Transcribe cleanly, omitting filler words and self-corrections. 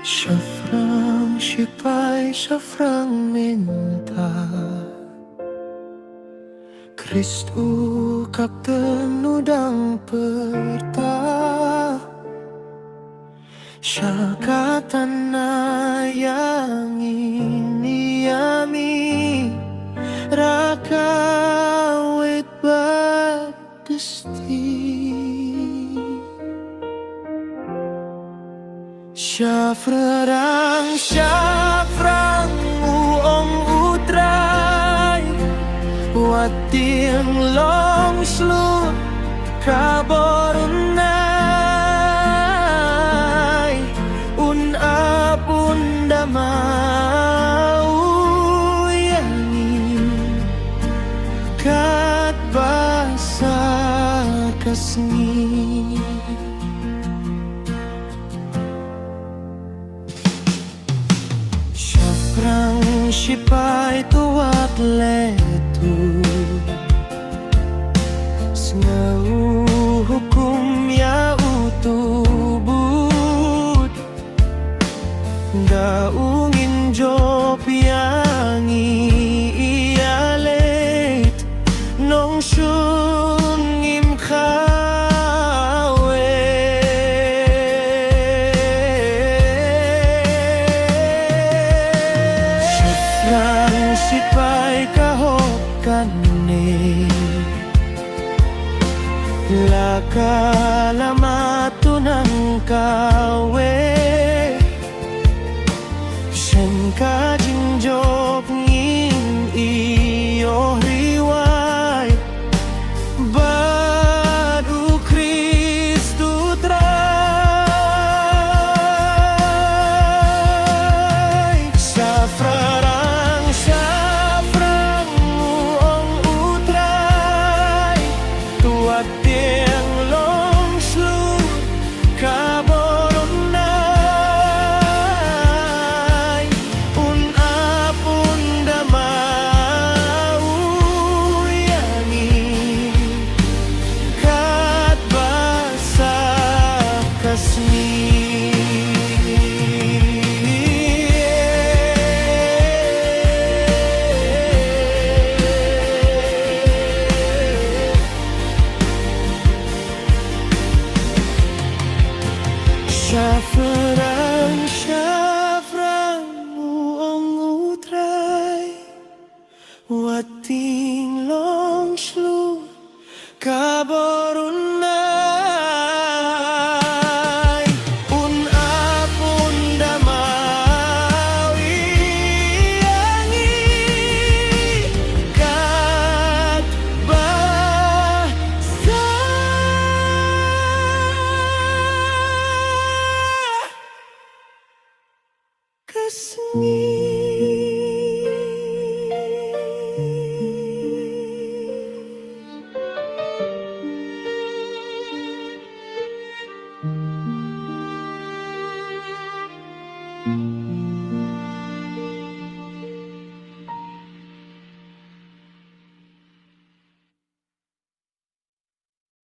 Syafrang sipay, syafrang minta Kristu kapten udang perta Syakatan na yang ini yami Rakawit badesti Syafrang uong utray Wating long slut kaborunay Unapun damau yanin Kat basa kasni Syafrang sipay tuwat letu Sngau hukum ya utubut Daungin jop yang ialet Nong syungim sipay kahok kane Laka